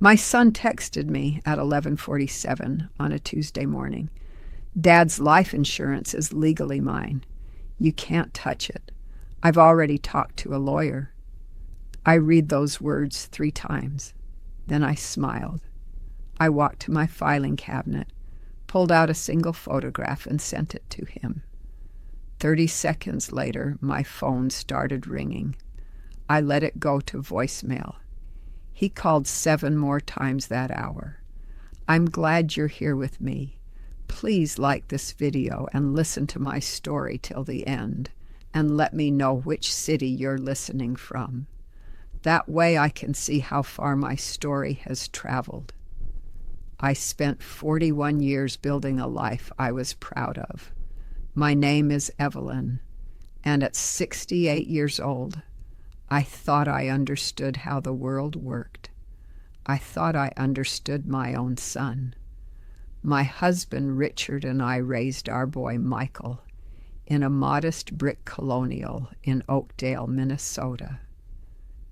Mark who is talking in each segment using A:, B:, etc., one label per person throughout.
A: My son texted me at 11:47 on a Tuesday morning. Dad's life insurance is legally mine. You can't touch it. I've already talked to a lawyer. I read those words 3 times. Then I smiled. I walked to my filing cabinet, pulled out a single photograph, and sent it to him. 30 seconds later, my phone started ringing. I let it go to voicemail. He called 7 more times that hour. I'm glad you're here with me. Please like this video and listen to my story till the end, and let me know which city you're listening from. That way I can see how far my story has traveled. I spent 41 years building a life I was proud of. My name is Evelyn, and at 68 years old, I thought I understood how the world worked. I thought I understood my own son. My husband Richard and I raised our boy Michael in a modest brick colonial in Oakdale, Minnesota.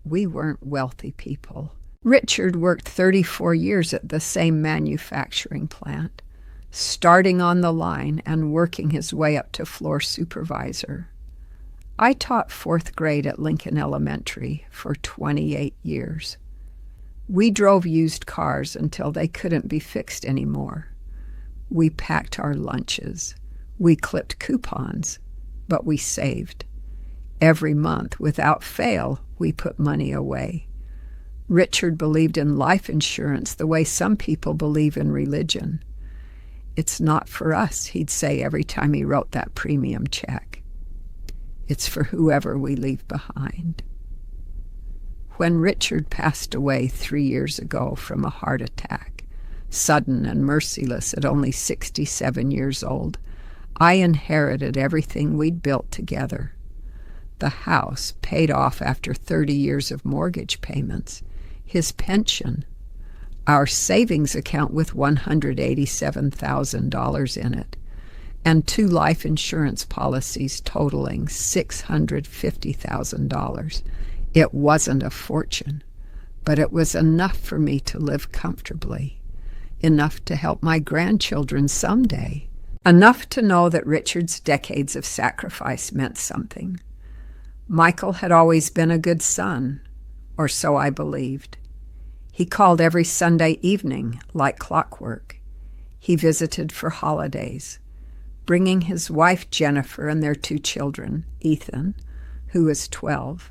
A: We weren't wealthy people. Richard worked 34 years at the same manufacturing plant, starting on the line and working his way up to floor supervisor. I taught 4th grade at Lincoln Elementary for 28 years. We drove used cars until they couldn't be fixed anymore. We packed our lunches. We clipped coupons, but we saved. Every month, without fail, we put money away. Richard believed in life insurance the way some people believe in religion. It's not for us, he'd say every time he wrote that premium check. It's for whoever we leave behind. When Richard passed away 3 years ago from a heart attack, sudden and merciless at only 67 years old, I inherited everything we'd built together. The house paid off after 30 years of mortgage payments, his pension, our savings account with $187,000 in it, and 2 life insurance policies totaling $650,000. It wasn't a fortune, but it was enough for me to live comfortably, enough to help my grandchildren someday, enough to know that Richard's decades of sacrifice meant something. Michael had always been a good son, or so I believed. He called every Sunday evening like clockwork. He visited for holidays, bringing his wife Jennifer and their 2 children, Ethan, who was 12,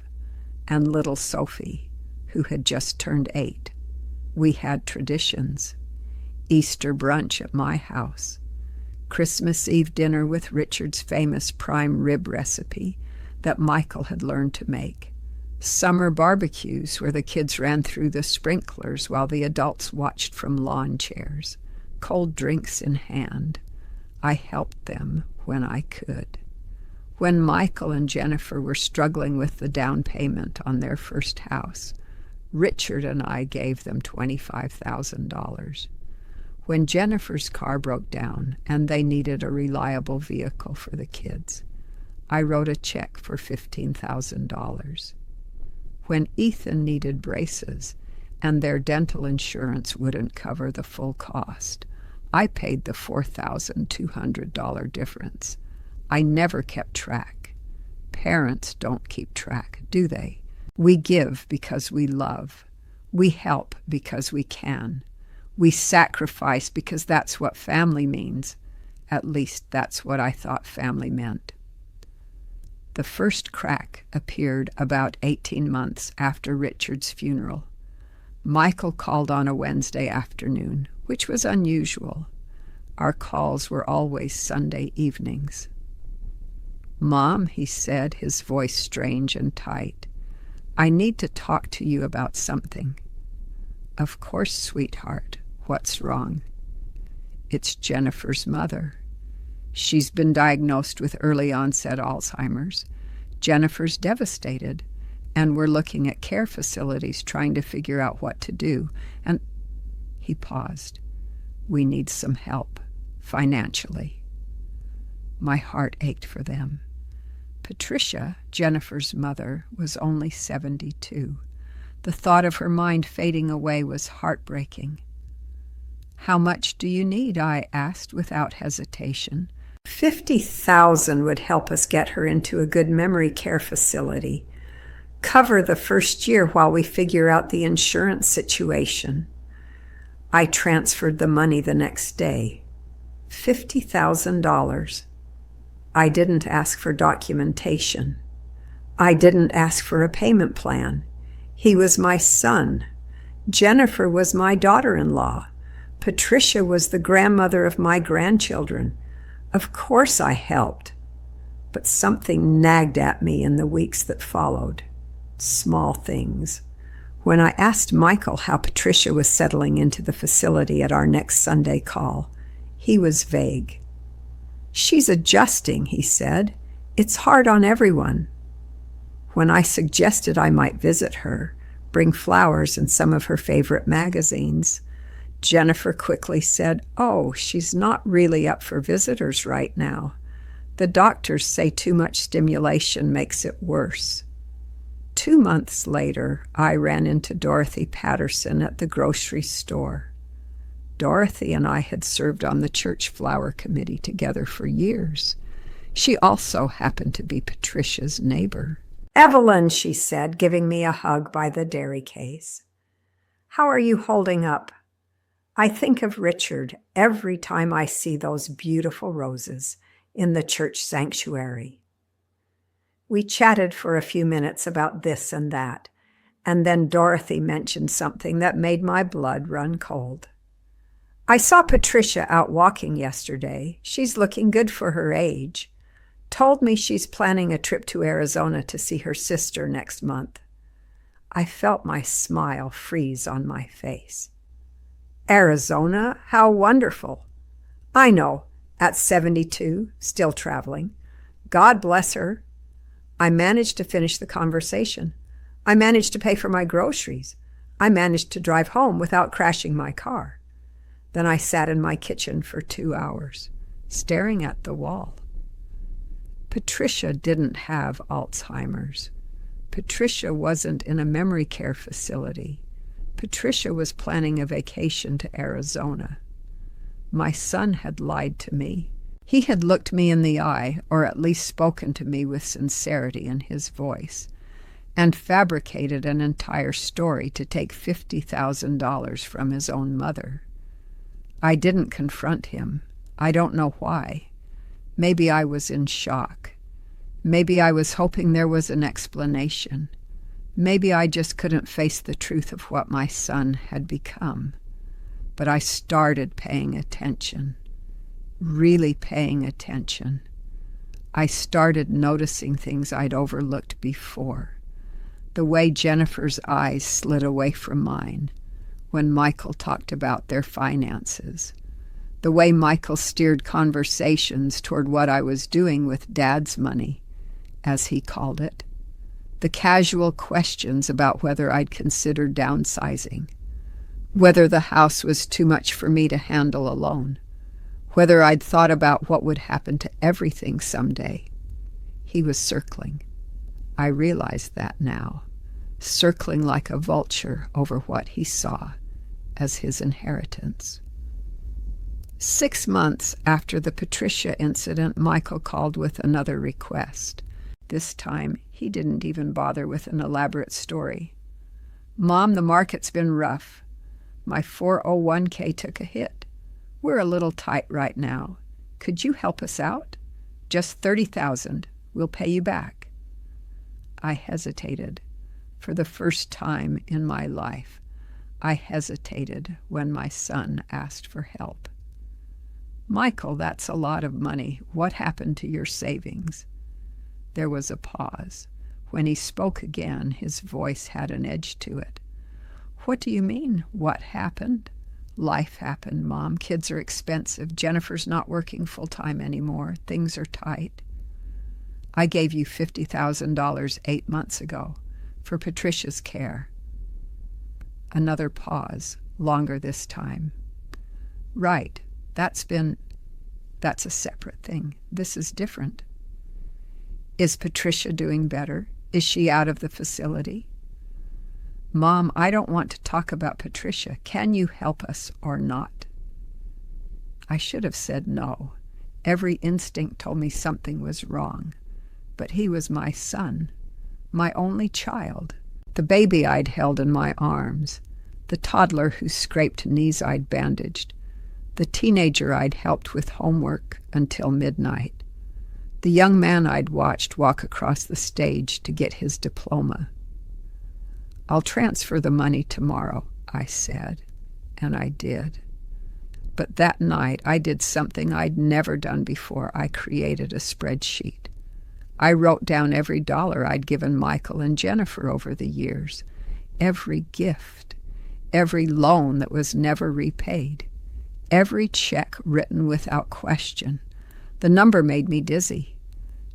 A: and little Sophie, who had just turned 8. We had traditions. Easter brunch at my house, Christmas Eve dinner with Richard's famous prime rib recipe that Michael had learned to make, summer barbecues where the kids ran through the sprinklers while the adults watched from lawn chairs, cold drinks in hand. I helped them when I could. When Michael and Jennifer were struggling with the down payment on their first house, Richard and I gave them $25,000. When Jennifer's car broke down and they needed a reliable vehicle for the kids, I wrote a check for $15,000. When Ethan needed braces and their dental insurance wouldn't cover the full cost, I paid the $4,200 difference. I never kept track. Parents don't keep track, do they? We give because we love. We help because we can. We sacrifice because that's what family means. At least that's what I thought family meant. The first crack appeared about 18 months after Richard's funeral. Michael called on a Wednesday afternoon, which was unusual. Our calls were always Sunday evenings. "Mom," he said, his voice strange and tight, "I need to talk to you about something." "Of course, sweetheart. What's wrong?" "It's Jennifer's mother. She's been diagnosed with early-onset Alzheimer's. Jennifer's devastated, and we're looking at care facilities trying to figure out what to do. And," he paused, "we need some help, financially." My heart ached for them. Patricia, Jennifer's mother, was only 72. The thought of her mind fading away was heartbreaking. "How much do you need?" I asked without hesitation. $50,000 would help us get her into a good memory care facility. Cover the first year while we figure out the insurance situation. I transferred the money the next day. $50,000. I didn't ask for documentation. I didn't ask for a payment plan. He was my son. Jennifer was my daughter-in-law. Patricia was the grandmother of my grandchildren. Of course I helped. But something nagged at me in the weeks that followed. Small things. When I asked Michael how Patricia was settling into the facility at our next Sunday call, he was vague. "She's adjusting," he said. "It's hard on everyone." When I suggested I might visit her, bring flowers and some of her favorite magazines, Jennifer quickly said, "Oh, she's not really up for visitors right now. The doctors say too much stimulation makes it worse." 2 months later, I ran into Dorothy Patterson at the grocery store. Dorothy and I had served on the church flower committee together for years. She also happened to be Patricia's neighbor. "Evelyn," she said, giving me a hug by the dairy case. "How are you holding up? I think of Richard every time I see those beautiful roses in the church sanctuary." We chatted for a few minutes about this and that, and then Dorothy mentioned something that made my blood run cold. "I saw Patricia out walking yesterday. She's looking good for her age. Told me she's planning a trip to Arizona to see her sister next month." I felt my smile freeze on my face. "Arizona? How wonderful." "I know, at 72, still traveling. God bless her." I managed to finish the conversation. I managed to pay for my groceries. I managed to drive home without crashing my car. Then I sat in my kitchen for 2 hours, staring at the wall. Patricia didn't have Alzheimer's. Patricia wasn't in a memory care facility. Patricia was planning a vacation to Arizona. My son had lied to me. He had looked me in the eye, or at least spoken to me with sincerity in his voice, and fabricated an entire story to take $50,000 from his own mother. I didn't confront him. I don't know why. Maybe I was in shock. Maybe I was hoping there was an explanation. Maybe I just couldn't face the truth of what my son had become. But I started paying attention, really paying attention. I started noticing things I'd overlooked before. The way Jennifer's eyes slid away from mine when Michael talked about their finances. The way Michael steered conversations toward what I was doing with Dad's money, as he called it. The casual questions about whether I'd considered downsizing, whether the house was too much for me to handle alone, whether I'd thought about what would happen to everything someday. He was circling. I realized that now, circling like a vulture over what he saw as his inheritance. 6 months after the Patricia incident, Michael called with another request. This time, he didn't even bother with an elaborate story. "Mom, the market's been rough. My 401k took a hit. We're a little tight right now. Could you help us out? Just $30,000. We'll pay you back." I hesitated. For the first time in my life, I hesitated when my son asked for help. "Michael, that's a lot of money. What happened to your savings?" There was a pause. When he spoke again, his voice had an edge to it. "What do you mean, what happened?" "Life happened, Mom. Kids are expensive. Jennifer's not working full-time anymore. Things are tight. I gave you $50,000 8 months ago for Patricia's care." Another pause, longer this time. "Right. That's a separate thing. This is different." "Is Patricia doing better? Is she out of the facility?" "Mom, I don't want to talk about Patricia. Can you help us or not?" I should have said no. Every instinct told me something was wrong. But he was my son, my only child, the baby I'd held in my arms, the toddler whose scraped knees I'd bandaged, the teenager I'd helped with homework until midnight, the young man I'd watched walk across the stage to get his diploma. "I'll transfer the money tomorrow," I said, and I did. But that night I did something I'd never done before. I created a spreadsheet. I wrote down every dollar I'd given Michael and Jennifer over the years, every gift, every loan that was never repaid, every check written without question. The number made me dizzy.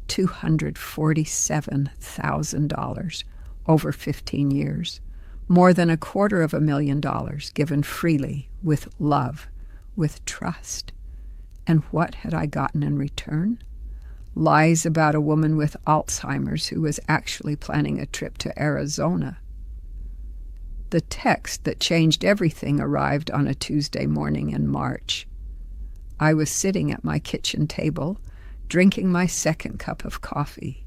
A: $247,000 over 15 years, more than $250,000 given freely, with love, with trust. And what had I gotten in return? Lies about a woman with Alzheimer's who was actually planning a trip to Arizona. The text that changed everything arrived on a Tuesday morning in March. I was sitting at my kitchen table, drinking my second cup of coffee,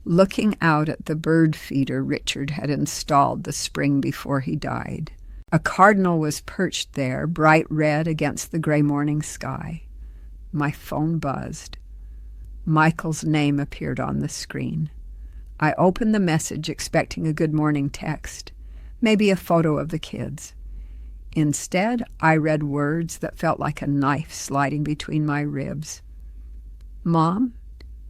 A: looking out at the bird feeder Richard had installed the spring before he died. A cardinal was perched there, bright red against the gray morning sky. My phone buzzed. Michael's name appeared on the screen. I opened the message expecting a good morning text, maybe a photo of the kids. Instead, I read words that felt like a knife sliding between my ribs. "Mom,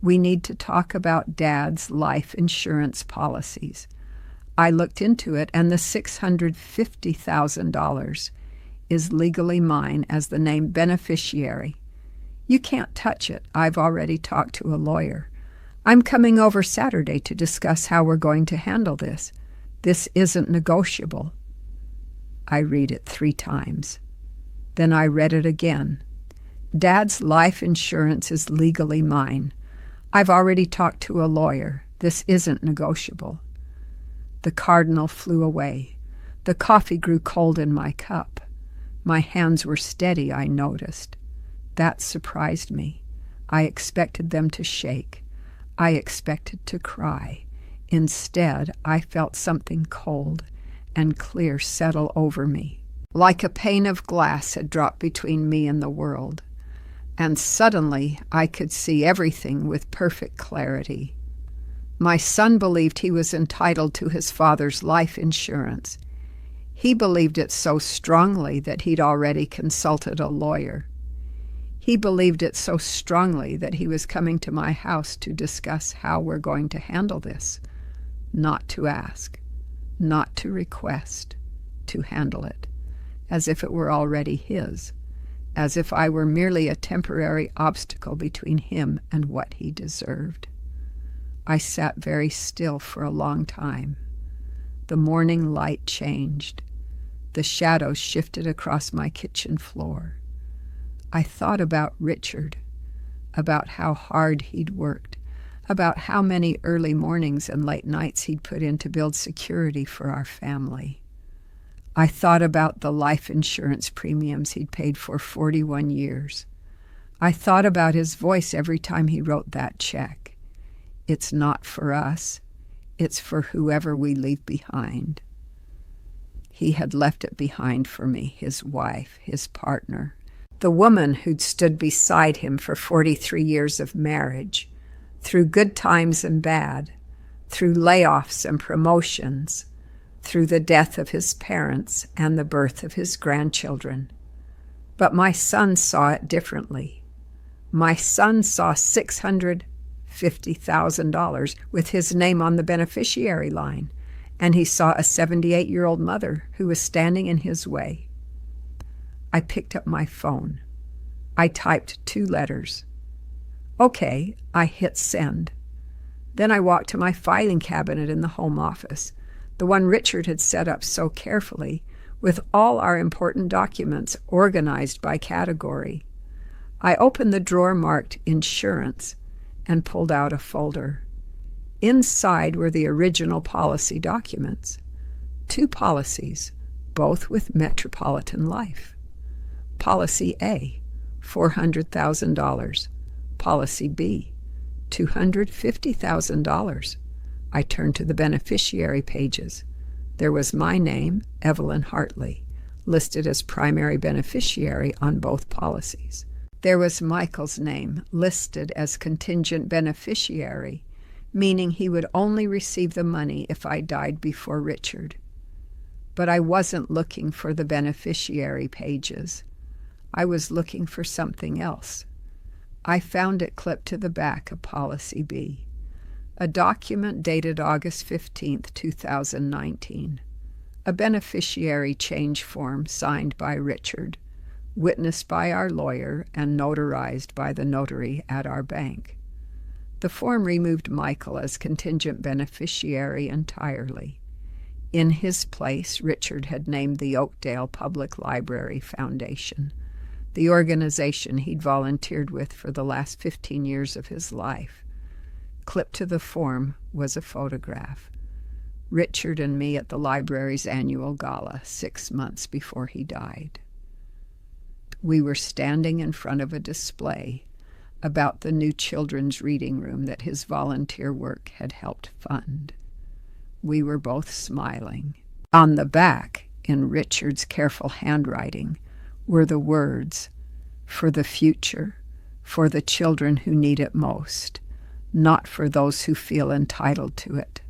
A: we need to talk about Dad's life insurance policies." I looked into it, and the $650,000 is legally mine as the named beneficiary. You can't touch it. I've already talked to a lawyer. I'm coming over Saturday to discuss how we're going to handle this. This isn't negotiable. I read it 3 times. Then I read it again. Dad's life insurance is legally mine. I've already talked to a lawyer. This isn't negotiable. The cardinal flew away. The coffee grew cold in my cup. My hands were steady, I noticed. That surprised me. I expected them to shake. I expected to cry. Instead, I felt something cold and clear settle over me, like a pane of glass had dropped between me and the world. And suddenly, I could see everything with perfect clarity. My son believed he was entitled to his father's life insurance. He believed it so strongly that he'd already consulted a lawyer. He believed it so strongly that he was coming to my house to discuss how we're going to handle this. Not to ask, not to request, to handle it, as if it were already his, as if I were merely a temporary obstacle between him and what he deserved. I sat very still for a long time. The morning light changed. The shadows shifted across my kitchen floor. I thought about Richard, about how hard he'd worked, about how many early mornings and late nights he'd put in to build security for our family. I thought about the life insurance premiums he'd paid for 41 years. I thought about his voice every time he wrote that check. It's not for us. It's for whoever we leave behind. He had left it behind for me, his wife, his partner, the woman who'd stood beside him for 43 years of marriage, through good times and bad, through layoffs and promotions, through the death of his parents and the birth of his grandchildren. But my son saw it differently. My son saw $650,000 with his name on the beneficiary line, and he saw a 78-year-old mother who was standing in his way. I picked up my phone. I typed 2 letters. Okay, I hit send. Then I walked to my filing cabinet in the home office, the one Richard had set up so carefully, with all our important documents organized by category. I opened the drawer marked Insurance and pulled out a folder. Inside were the original policy documents. 2 policies, both with Metropolitan Life. Policy A, $400,000. Policy B, $250,000. I turned to the beneficiary pages. There was my name, Evelyn Hartley, listed as primary beneficiary on both policies. There was Michael's name listed as contingent beneficiary, meaning he would only receive the money if I died before Richard. But I wasn't looking for the beneficiary pages. I was looking for something else. I found it clipped to the back of Policy B, a document dated August 15, 2019, a beneficiary change form signed by Richard, witnessed by our lawyer and notarized by the notary at our bank. The form removed Michael as contingent beneficiary entirely. In his place, Richard had named the Oakdale Public Library Foundation, the organization he'd volunteered with for the last 15 years of his life. Clipped to the form was a photograph. Richard and me at the library's annual gala 6 months before he died. We were standing in front of a display about the new children's reading room that his volunteer work had helped fund. We were both smiling. On the back, in Richard's careful handwriting, were the words, "For the future, for the children who need it most, not for those who feel entitled to it."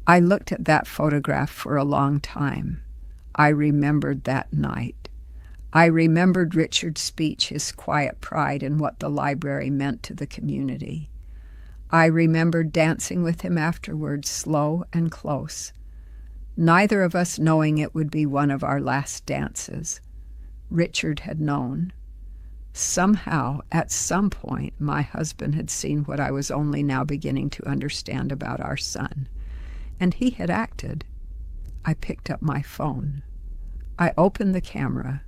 A: I looked at that photograph for a long time. I remembered that night. I remembered Richard's speech, his quiet pride in what the library meant to the community. I remembered dancing with him afterwards, slow and close, neither of us knowing it would be one of our last dances. Richard had known. Somehow, at some point, my husband had seen what I was only now beginning to understand about our son, and he had acted. I picked up my phone. I opened the camera.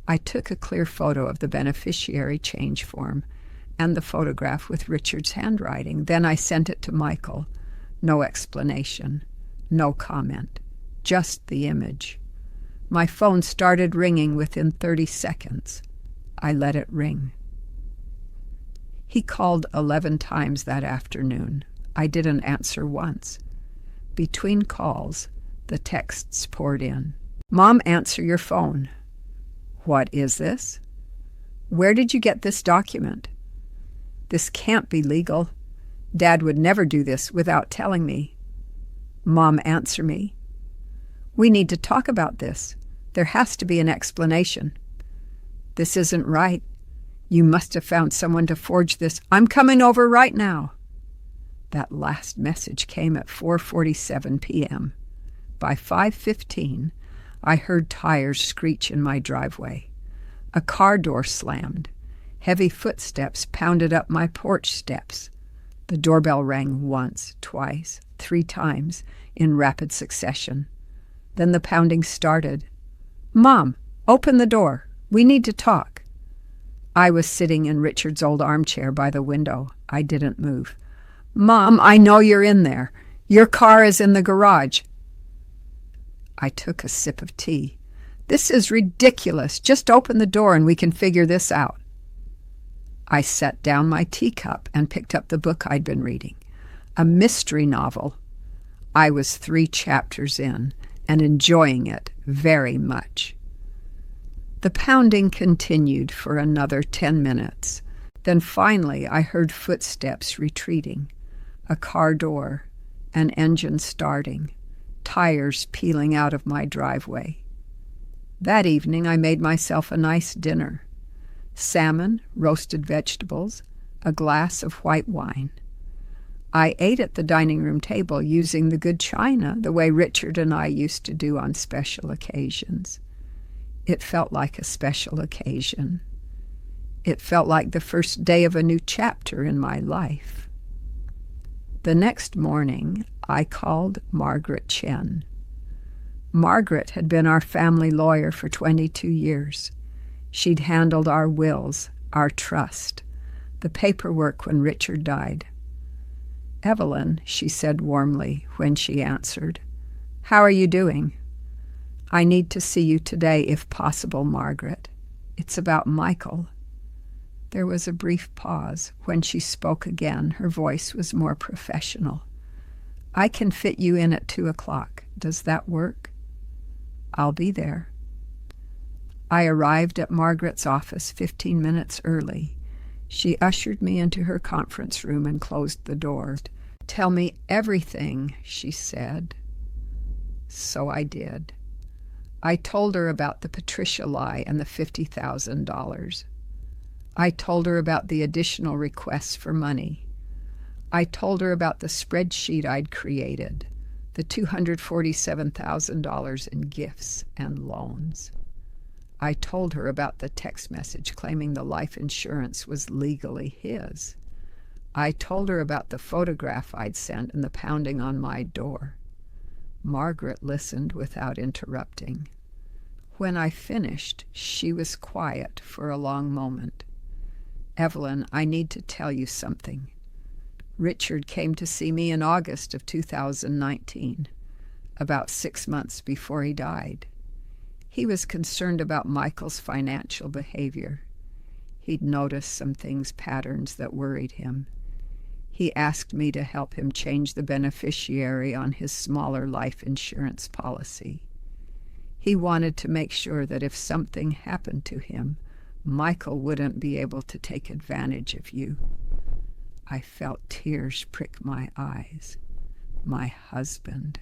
A: I took a clear photo of the beneficiary change form and the photograph with Richard's handwriting. Then I sent it to Michael. No explanation, no comment, just the image. My phone started ringing within 30 seconds. I let it ring. He called 11 times that afternoon. I didn't answer once. Between calls, the texts poured in. "Mom, answer your phone." "What is this?" "Where did you get this document?" "This can't be legal. Dad would never do this without telling me." "Mom, answer me." "We need to talk about this. There has to be an explanation." "This isn't right. You must have found someone to forge this. I'm coming over right now." That last message came at 4:47 p.m. By 5:15, I heard tires screech in my driveway. A car door slammed. Heavy footsteps pounded up my porch steps. The doorbell rang once, twice, 3 times in rapid succession. Then the pounding started. "Mom, open the door. We need to talk." I was sitting in Richard's old armchair by the window. I didn't move. "Mom, I know you're in there. Your car is in the garage." I took a sip of tea. "This is ridiculous. Just open the door and we can figure this out." I set down my teacup and picked up the book I'd been reading, a mystery novel. I was 3 chapters in and enjoying it very much. The pounding continued for another 10 minutes. Then finally I heard footsteps retreating, a car door, an engine starting, tires peeling out of my driveway. That evening I made myself a nice dinner. Salmon, roasted vegetables, a glass of white wine. I ate at the dining room table using the good china the way Richard and I used to do on special occasions. It felt like a special occasion. It felt like the first day of a new chapter in my life. The next morning, I called Margaret Chen. Margaret had been our family lawyer for 22 years. She'd handled our wills, our trust, the paperwork when Richard died. "Evelyn," she said warmly when she answered, How are you doing? I need to see you today, if possible, Margaret. It's about Michael. There was a brief pause. When she spoke again, her voice was more professional. I can fit you in at 2:00. Does that work? I'll be there. I arrived at Margaret's office 15 minutes early. She ushered me into her conference room and closed the door. Tell me everything, she said. So I did. I told her about the Patricia lie and the $50,000. I told her about the additional requests for money. I told her about the spreadsheet I'd created, the $247,000 in gifts and loans. I told her about the text message claiming the life insurance was legally his. I told her about the photograph I'd sent and the pounding on my door. Margaret listened without interrupting. When I finished, she was quiet for a long moment. Evelyn, I need to tell you something. Richard came to see me in August of 2019, about 6 months before he died. He was concerned about Michael's financial behavior. He'd noticed some patterns that worried him. He asked me to help him change the beneficiary on his smaller life insurance policy. He wanted to make sure that if something happened to him, Michael wouldn't be able to take advantage of you. I felt tears prick my eyes. My husband,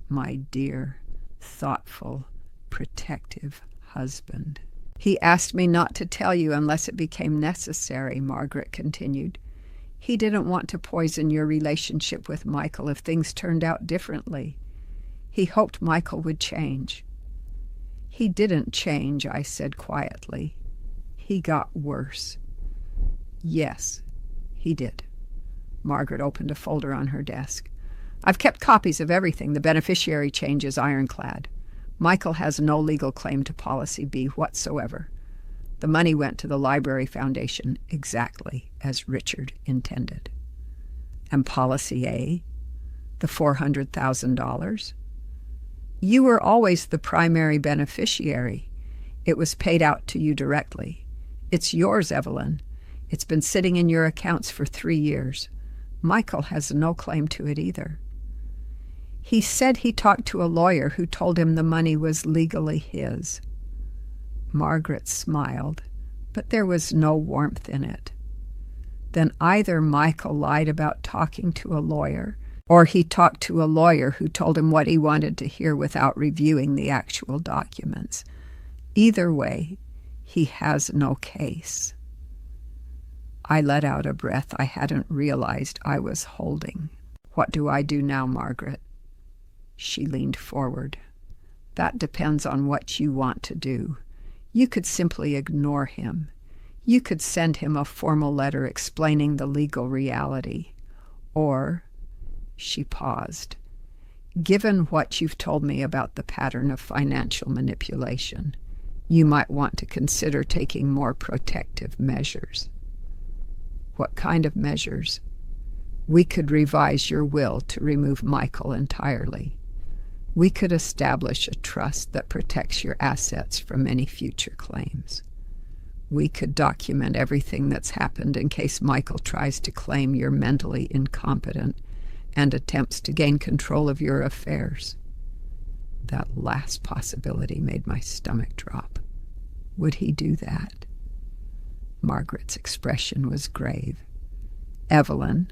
A: my dear, thoughtful, protective husband. He asked me not to tell you unless it became necessary, Margaret continued. He didn't want to poison your relationship with Michael if things turned out differently. He hoped Michael would change. He didn't change, I said quietly. He got worse. Yes, he did. Margaret opened a folder on her desk. I've kept copies of everything. The beneficiary change is ironclad. Michael has no legal claim to Policy B whatsoever. The money went to the Library Foundation exactly as Richard intended. And Policy A, the $400,000? You were always the primary beneficiary. It was paid out to you directly. It's yours, Evelyn. It's been sitting in your accounts for 3 years. Michael has no claim to it either. He said he talked to a lawyer who told him the money was legally his. Margaret smiled, but there was no warmth in it. Then either Michael lied about talking to a lawyer, or he talked to a lawyer who told him what he wanted to hear without reviewing the actual documents. Either way, he has no case. I let out a breath I hadn't realized I was holding. What do I do now, Margaret? She leaned forward. That depends on what you want to do. You could simply ignore him. You could send him a formal letter explaining the legal reality. Or, she paused, given what you've told me about the pattern of financial manipulation, you might want to consider taking more protective measures. What kind of measures? We could revise your will to remove Michael entirely. We could establish a trust that protects your assets from any future claims. We could document everything that's happened in case Michael tries to claim you're mentally incompetent and attempts to gain control of your affairs. That last possibility made my stomach drop. Would he do that? Margaret's expression was grave. Evelyn,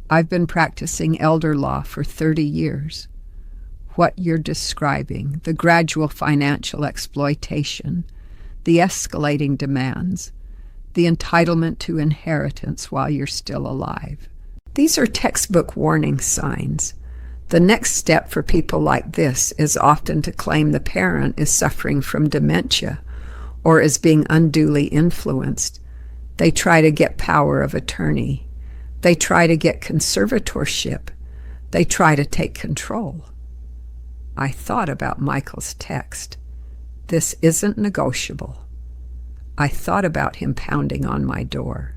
A: I've been practicing elder law for 30 years. What you're describing, the gradual financial exploitation, the escalating demands, the entitlement to inheritance while you're still alive. These are textbook warning signs. The next step for people like this is often to claim the parent is suffering from dementia or is being unduly influenced. They try to get power of attorney. They try to get conservatorship. They try to take control. I thought about Michael's text. This isn't negotiable. I thought about him pounding on my door.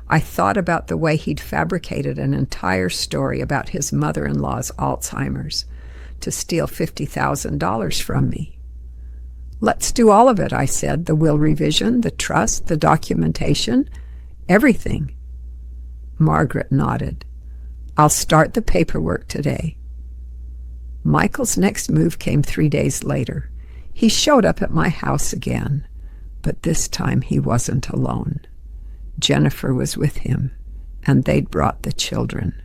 A: I thought about the way he'd fabricated an entire story about his mother-in-law's Alzheimer's to steal $50,000 from me. Let's do all of it, I said, the will revision, the trust, the documentation, everything. Margaret nodded. I'll start the paperwork today. Michael's next move came 3 days later. He showed up at my house again, but this time he wasn't alone. Jennifer was with him, and they'd brought the children.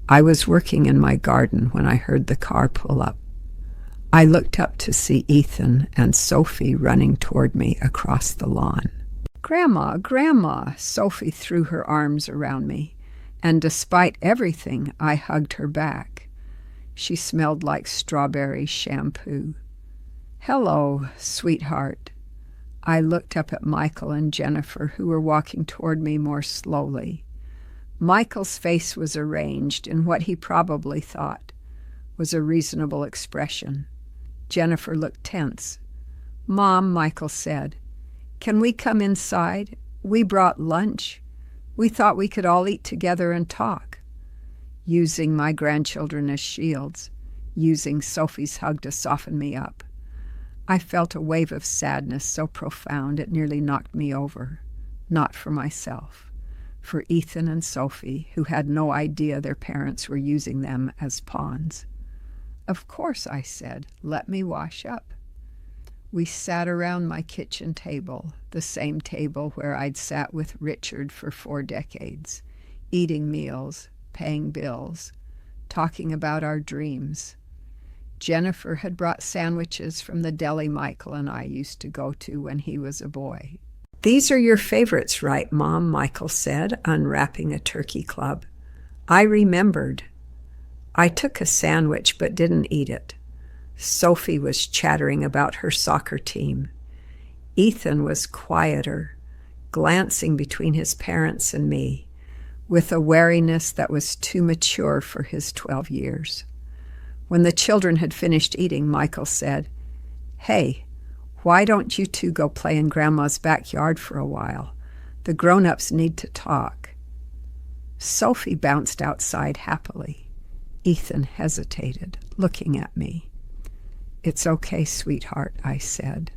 A: I was working in my garden when I heard the car pull up. I looked up to see Ethan and Sophie running toward me across the lawn. "Grandma, Grandma!" Sophie threw her arms around me, and despite everything, I hugged her back. She smelled like strawberry shampoo. "Hello, sweetheart." I looked up at Michael and Jennifer, who were walking toward me more slowly. Michael's face was arranged in what he probably thought was a reasonable expression. Jennifer looked tense. "Mom," Michael said, "can we come inside? We brought lunch. We thought we could all eat together and talk." Using my grandchildren as shields, using Sophie's hug to soften me up. I felt a wave of sadness so profound it nearly knocked me over. Not for myself, for Ethan and Sophie, who had no idea their parents were using them as pawns. "Of course," I said. "Let me wash up." We sat around my kitchen table, the same table where I'd sat with Richard for 4 decades, eating meals, paying bills, talking about our dreams. Jennifer had brought sandwiches from the deli Michael and I used to go to when he was a boy. "These are your favorites, right, Mom?" Michael said, unwrapping a turkey club. I remembered. I took a sandwich but didn't eat it. Sophie was chattering about her soccer team. Ethan was quieter, glancing between his parents and me, with a wariness that was too mature for his 12 years. When the children had finished eating, Michael said, "Hey, why don't you two go play in Grandma's backyard for a while? The grown-ups need to talk." Sophie bounced outside happily. Ethan hesitated, looking at me. "It's okay, sweetheart," I said.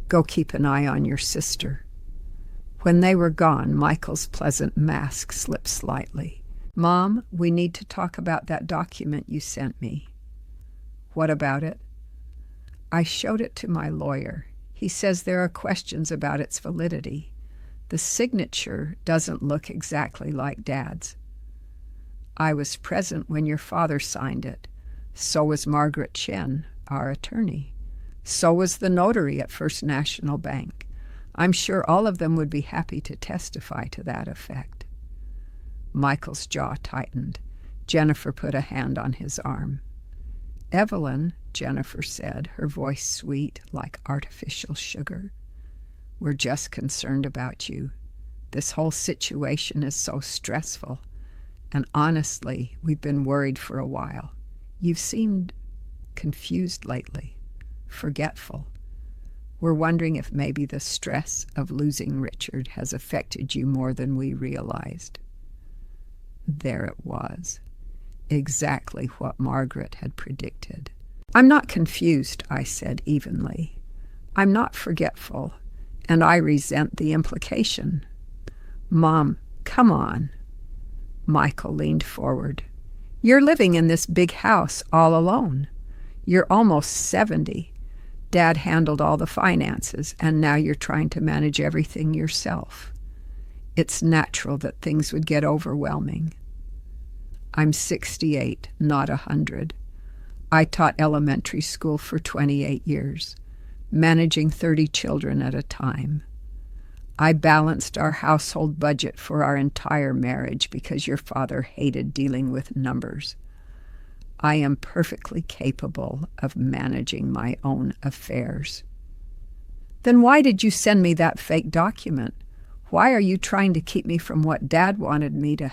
A: "Go keep an eye on your sister." When they were gone, Michael's pleasant mask slipped slightly. "Mom, we need to talk about that document you sent me." "What about it?" "I showed it to my lawyer. He says there are questions about its validity. The signature doesn't look exactly like Dad's." "I was present when your father signed it. So was Margaret Chen, our attorney. So was the notary at First National Bank. I'm sure all of them would be happy to testify to that effect." Michael's jaw tightened. Jennifer put a hand on his arm. "Evelyn," Jennifer said, her voice sweet like artificial sugar, "we're just concerned about you. This whole situation is so stressful. And honestly, we've been worried for a while. You've seemed confused lately, forgetful. We're wondering if maybe the stress of losing Richard has affected you more than we realized." There it was. Exactly what Margaret had predicted. "I'm not confused," I said evenly. "I'm not forgetful, and I resent the implication." "Mom, come on." Michael leaned forward. "You're living in this big house all alone. You're almost 70. Dad handled all the finances, and now you're trying to manage everything yourself. It's natural that things would get overwhelming." "I'm 68, not 100. I taught elementary school for 28 years, managing 30 children at a time. I balanced our household budget for our entire marriage because your father hated dealing with numbers. I am perfectly capable of managing my own affairs." "Then why did you send me that fake document? Why are you trying to keep me from what Dad wanted me to